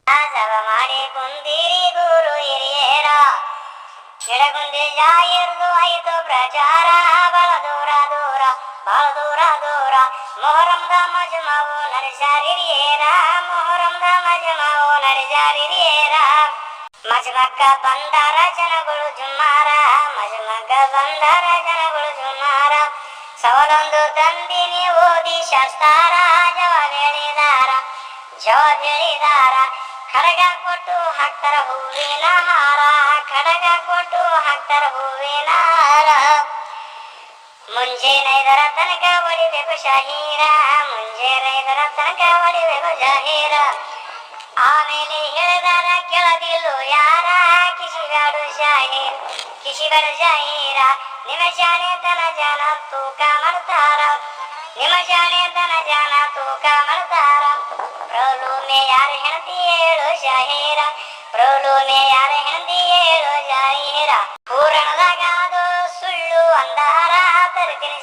ಸಭ ಮಾಡಿ ಕುಂದಿರಿ ಗುರು ಹಿರಿಯರ ಎಡಗುಂದಿ ಜಾಯಿರ್ದು ಆಯಿತು ಪ್ರಚಾರ ಬಹಳ ದೂರ ದೂರ ಬಹಳ ದೂರ ದೂರ ಮೊಹರಂದ ಮಜಮಾವು ನರಸಾರಿರಿಯೇರ ಮೊಹರಂದ ಮಜಮಾವು ನರಸಾರಿರಿಯೇರ ಮಜಮಕ್ಕ ಬಂದಾರ ಜನಗಳು ಜುಮ್ಮಾರ ಮಜಮಕ್ಕ ಬಂದಾರ ಜನಗಳು ಜುಮ್ಮಾರ ಸವದೊಂದು ತಂದಿನಿ ಓದಿ ಶಾಸ್ತಾರ ಜವಾಬ್ ಹೇಳಿದಾರ ಖಡಗ ಕೊಟ್ಟು ಹಾಕ್ತಾರ ಹೂವಿನ ಹಾರ ಖಡಗ ಕೊಟ್ಟು ಹಾಕ್ತಾರ ಹೂವಿನ ಹಾರ ಮುಂಜಾನೆದರ ತನಕ ಹೊಡಿಬೇಕು ಶಾಹೀರ ಮುಂಜಾನೆದರ ತನಕ ಹೊಡಿಬೇಕು ಜಾಹೀರ ಆಮೇಲೆ ಹೇಳಿದಾರ ಕೆಳದಿಲ್ಲು ಯಾರ ಕಿಶಿಗಾಡು ಶಾಹೀರ್ ಕಿಶಿಗಾಡು ಜಾಹೀರ ನಿಮ್ಮ ಶಾಣೆತನ ಜನ ತೂಕ ಮಾಡ್ತಾರ ನಿಮ್ಮ ಶಾಣೆತನ ಜನ ತೂಕ ಮಾಡ್ತಾರ ಪ್ರಲೂಮೆ ಯಾರ ಹೆಂಡತಿ ಹೇಳು ಶಾಹೀರ ಪ್ರಲೂಮೆ ಯಾರ ಹೆಂಡತಿ ಹೇಳು ಜಾಹೀರ ಪೂರಣದಾಗ ಅದು ಸುಳ್ಳು ಅಂದಾರ ತರ್ತೀನಿ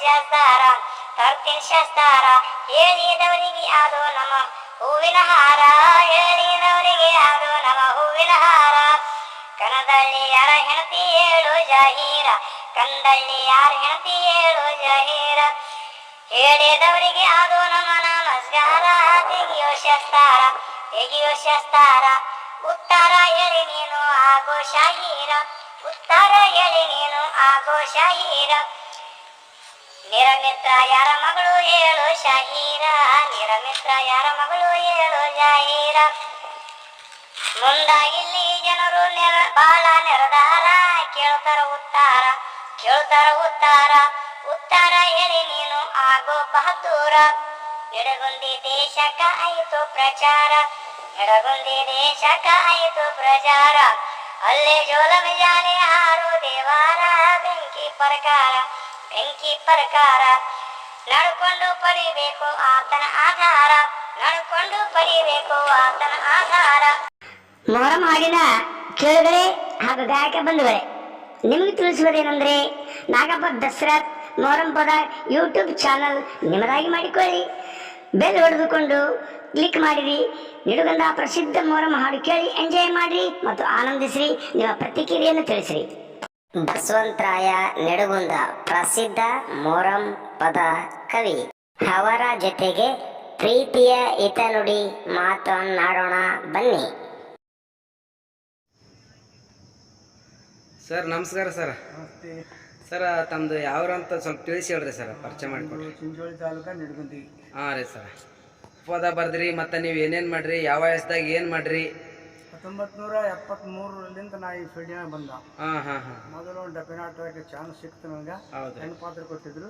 ಶಾಸ್ತಾರ ಹೇಳಿದವರಿಗೆ ಅದು ನಮ್ಮ ಹೂವಿನ ಹಾರ ಹೇಳಿದವರಿಗೆ ಅದು ನಮ್ಮ ಹೂವಿನ ಹಾರ ಕನದಲ್ಲಿ ಯಾರ ಹೆಂಡತಿ ಹೇಳು ಜಾಹೀರ ಕಂದಲ್ಲಿ ಯಾರ ಹೆಂಡತಿ ಹೇಳು ಜಾಹೀರ ಹೇಳಿದವರಿಗೆ ಅದು ನಮ್ಮ ನಮಸ್ಕಾರ ತೆಗಿಯೋ ಶಾಸ್ತಾರ ಉತ್ತರ ಹೇಳಿ ನೀನು ಆಗೋ ಶಾಹೀರ ಉತ್ತರ ಹೇಳಿ ನೀನು ಆಗೋ ಶಾಹೀರ ನಿರಮಿತ್ರ ಯಾರ ಮಗಳು ಹೇಳು ಶಾಹೀರ ನಿರಮಿತ್ರ ಯಾರ ಮಗಳು ಹೇಳು ಜಾಹೀರ ಮುಂದ ಇಲ್ಲಿ ಜನರು ಬಾಳ ನೆರದಾರ ಕೇಳ್ತಾರ ಉತ್ತರ ಹೇಳಿ ನೀನು ಆಗೋ ಬಹದ್ದೂರ ಎಡಗುಂದಿ ದೇಶಕ್ಕ ಆಯಿತು ಪ್ರಚಾರ ಎಡಗುಂದಿ ದೇಶಕ್ಕ ಆಯಿತು ಪ್ರಚಾರ ಅಲ್ಲೇ ಜೋಲ ಬಿಜಾನೆ ಹಾರು ದೇವಾರ ಬೆಂಕಿ ಪ್ರಕಾರ ನಡ್ಕೊಂಡು ಪಡಿಬೇಕು ಆತನ ಆಧಾರ ನಡ್ಕೊಂಡು ಪಡಿಬೇಕು ಆತನ ಆಧಾರ ಮೊಹರಂ ಹಾಡಿನ ಕೇಳುಗರೆ ಹಾಗೂ ಗಾಯಕ ಬಂಧುಗಳೇ, ನಿಮಗೆ ತಿಳಿಸುವುದೇನೆಂದರೆ ನಾಗಪ್ಪ ದಸರಥ್ ಮೊಹರಂ ಪದ ಯೂಟ್ಯೂಬ್ ಚಾನಲ್ ನಿಮ್ಮದಾಗಿ ಮಾಡಿಕೊಳ್ಳಿ. ಬೆಲ್ ಹೊಡೆದುಕೊಂಡು ಕ್ಲಿಕ್ ಮಾಡಿರಿ. ನಿಡುಗಂಧ ಪ್ರಸಿದ್ಧ ಮೊಹರಂ ಹಾಡು ಕೇಳಿ ಎಂಜಾಯ್ ಮಾಡಿರಿ ಮತ್ತು ಆನಂದಿಸಿರಿ. ನಿಮ್ಮ ಪ್ರತಿಕ್ರಿಯೆಯನ್ನು ತಿಳಿಸಿರಿ. ಬಸವಂತರಾಯ ನಿಡುಗುಂದ ಪ್ರಸಿದ್ಧ ಮೊಹರಂ ಪದ ಕವಿ ಅವರ ಜೊತೆಗೆ ಪ್ರೀತಿಯ ಹಿತನುಡಿ ಮಾತನಾಡೋಣ ಬನ್ನಿ. ಸರ್ ನಮಸ್ಕಾರ ಸರ್. ಸರ್ ತಮ್ಮದು ಯಾವ್ರು ಅಂತ ಸ್ವಲ್ಪ ತಿಳಿಸಿ ಹೇಳ್ರಿ ಸರ್, ಪರಿಚಯ ಮಾಡಿಕೊಡ್ರಿ. ಚಿಂಚೋಳಿ ತಾಲೂಕಾ ನಿಡಗುಂದಿ. ಹಾಂ ರೀ ಸರ್. ಪದ ಬರ್ದ್ರಿ ಮತ್ತು ನೀವು ಏನೇನು ಮಾಡ್ರಿ, ಯಾವ ವಯಸ್ಸದಾಗ ಏನು ಮಾಡ್ರಿ? 1973 ನಾ ಈ ಫೀಲ್ಡಿನಾಗ ಬಂದ. ಹಾಂ ಮೊದಲು ಒಂದು ಡಬ್ಬಿನಾಟಕ್ಕೆ ಚಾನ್ಸ್ ಸಿಕ್ತು ನನಗೆ. ಹೆಣ್ಪಾತ್ರ ಕೊಟ್ಟಿದ್ರು.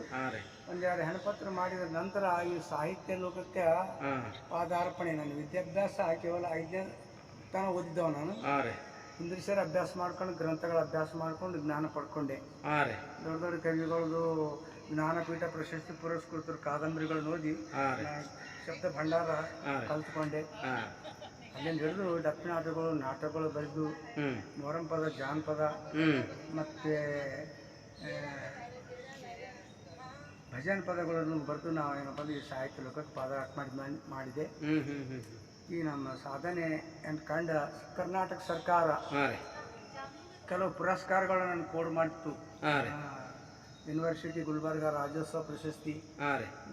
ಒಂದೆರಡು ಹೆಣ್ಪತ್ರ ಮಾಡಿದ ನಂತರ ಈ ಸಾಹಿತ್ಯ ಲೋಕಕ್ಕೆ ಪಾದಾರ್ಪಣೆ. ನನ್ನ ವಿದ್ಯಾಭ್ಯಾಸ ಕೇವಲ 5ನೇ ತನಕ ಓದಿದ್ದವ ನಾನು. ಇಂದ್ರಿಸರ ಅಭ್ಯಾಸ ಮಾಡ್ಕೊಂಡು ಗ್ರಂಥಗಳ ಅಭ್ಯಾಸ ಮಾಡ್ಕೊಂಡು ಜ್ಞಾನ ಪಡ್ಕೊಂಡೆ. ದೊಡ್ಡ ದೊಡ್ಡ ಕವಿಗಳದು ಜ್ಞಾನಪೀಠ ಪ್ರಶಸ್ತಿ ಪುರಸ್ಕೃತರ ಕಾದಂಬರಿಗಳನ್ನ ಓದಿ ಶಬ್ದ ಭಂಡಾರ ಕಲ್ತ್ಕೊಂಡೆ. ಅಲ್ಲಿಂದ ಹಿಡಿದು ಡಪ್ಪಿನಾಟಗಳು ನಾಟಕಗಳು ಬರೆದು ಮೊಹರಂ ಪದ ಜಾನಪದ ಮತ್ತೆ ಭಜನ್ ಪದಗಳನ್ನು ಬರೆದು ನಾವು ಏನಪ್ಪ ಈ ಸಾಹಿತ್ಯ ಲೋಕಕ್ಕೆ ಪಾದಾರ್ಪಣೆ ಮಾಡಿದೆ. ಈ ನಮ್ಮ ಸಾಧನೆ ಕಂಡ ಕರ್ನಾಟಕ ಸರ್ಕಾರ ಕೆಲವು ಪುರಸ್ಕಾರಗಳು ನನಗೆ ಕೋಡ್ ಮಾಡಿತ್ತು. ಯೂನಿವರ್ಸಿಟಿ ಗುಲ್ಬರ್ಗ ರಾಜ್ಯೋತ್ಸವ ಪ್ರಶಸ್ತಿ,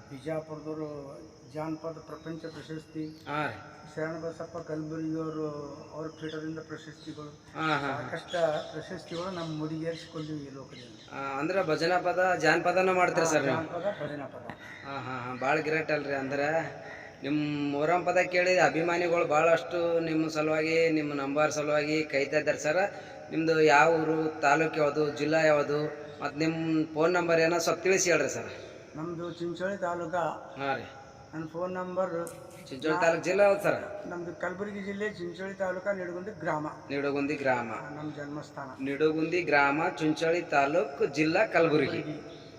ಬಿಜಾಪುರದವರು ಜಾನಪದ ಪ್ರಪಂಚ ಪ್ರಶಸ್ತಿ, ಶರಣಬಸಪ್ಪ ಕಲಬುರ್ಗಿಯವರು ಅವ್ರ ಪೀಠದಿಂದ ಪ್ರಶಸ್ತಿಗಳು, ಸಾಕಷ್ಟು ಪ್ರಶಸ್ತಿಗಳು ನಮ್ಮ ಮುಡಿಗೇರಿಸಿಕೊಂಡಿವಿ ಈ ಲೋಕದಲ್ಲಿ. ಅಂದ್ರೆ ಭಜನಾ ಪದ ಜಾನಪದನ ಮಾಡ್ತೀರಾ ಸರ್? ಜಾನಪದ ಭಜನಾ ಪದ. ಭಾಳ ಗ್ರೇಟ್ ಅಲ್ರಿ. ಅಂದ್ರೆ ನಿಮ್ಮ ಮೊಹರಂ ಪದ ಕೇಳಿದ ಅಭಿಮಾನಿಗಳು ಭಾಳಷ್ಟು ನಿಮ್ಮ ಸಲುವಾಗಿ, ನಿಮ್ಮ ನಂಬರ್ ಸಲುವಾಗಿ ಕಾಯ್ತಾ ಇದ್ದಾರೆ ಸರ್. ನಿಮ್ಮದು ಯಾವ ಊರು, ತಾಲೂಕು ಯಾವುದು, ಜಿಲ್ಲಾ ಯಾವುದು, ಮತ್ತು ನಿಮ್ಮ ಫೋನ್ ನಂಬರ್ ಏನೋ ಸ್ವಲ್ಪ ತಿಳಿಸಿ ಹೇಳ್ರಿ ಸರ್. ನಮ್ಮದು ಚಿಂಚೋಳಿ ತಾಲೂಕಾ. ಹಾಂ ರೀ. ನನ್ನ ಫೋನ್ ನಂಬರ್ ಚಿಂಚೋಳಿ ತಾಲೂಕು, ಜಿಲ್ಲಾ ಯಾವ್ದು ಸರ್? ನಮ್ಮದು ಕಲಬುರಗಿ ಜಿಲ್ಲೆ ಚಿಂಚೋಳಿ ತಾಲೂಕಾ ನಿಡಗುಂದಿ ಗ್ರಾಮ. ನಿಡಗುಂದಿ ಗ್ರಾಮ ನಮ್ಮ ಜನ್ಮಸ್ಥಾನ. ನಿಡಗುಂದಿ ಗ್ರಾಮ, ಚಿಂಚೋಳಿ ತಾಲೂಕು, ಜಿಲ್ಲಾ ಕಲಬುರಗಿ.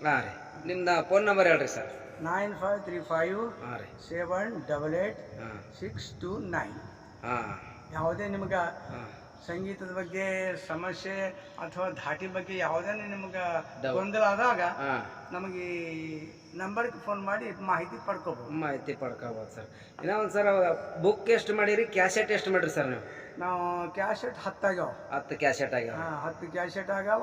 ಹಾಂ ರೀ. ನಿಮ್ದು ಫೋನ್ ನಂಬರ್ ಹೇಳ್ರಿ ಸರ್. 9535 788 629. ಯಾವುದೇ ನಿಮ್ಗೆ ಸಂಗೀತದ ಬಗ್ಗೆ ಸಮಸ್ಯೆ ಅಥವಾ ಧಾಟಿ ಬಗ್ಗೆ ಯಾವುದೇ ನಿಮ್ಗೆ ಗೊಂದಲ ಆದಾಗ ನಮಗೆ ನಂಬರ್ಗೆ ಫೋನ್ ಮಾಡಿ ಮಾಹಿತಿ ಪಡ್ಕೋಬೋದು ಸರ್. ಇನ್ನೂ ಒಂದು ಸರ್, ಬುಕ್ ಎಷ್ಟು ಮಾಡಿರಿ, ಕ್ಯಾಸೆಟ್ ಎಷ್ಟು ಮಾಡಿರಿ ಸರ್ ನೀವು? ನಾವು ಕ್ಯಾಸೆಟ್ 10 ಆಗ್ಯಾವ. 10 ಕ್ಯಾಸೆಟ್ ಆಗ್ಯಾವ. 10 ಕ್ಯಾಸೆಟ್ ಆಗ್ಯಾವ.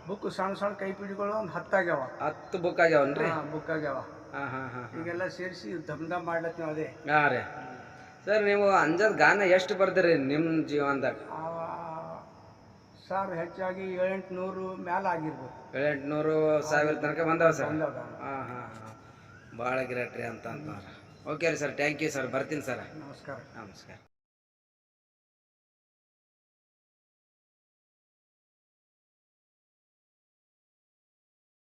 ಬುಕ್ ಸಣ್ಣ ಕೈಪಿಡಿಗಳು ಒಂದು 10 ಆಗ್ಯಾವ. 10 ಬುಕ್ ಆಗ್ಯಾವನ್ರಿ? ಬುಕ್ ಆಗ್ಯಾವ. ಈಗೆಲ್ಲ ಸೇರಿಸಿ ದಮ್ ಮಾಡ್ಲತ್ತೀವಿ ಅದೇ. ಹಾಂ ರೀ ಸರ್. ನೀವು ಅಂಜದ ಗಾನ ಎಷ್ಟು ಬರ್ದಿರಿ ನಿಮ್ಮ ಜೀವನದಾಗ? ಸರ್ ಹೆಚ್ಚಾಗಿ 700-800 ಮ್ಯಾಲೆ ಆಗಿರ್ಬೋದು. 700-1000 ತನಕ ಬಂದವ ಸರ್. ಭಾಳ ಗ್ರೇಟ್ ರೀ ಅಂತ. ಓಕೆ ರೀ ಸರ್, ಥ್ಯಾಂಕ್ ಯು ಸರ್, ಬರ್ತೀನಿ ಸರ್. ನಮಸ್ಕಾರ. ನಮಸ್ಕಾರ.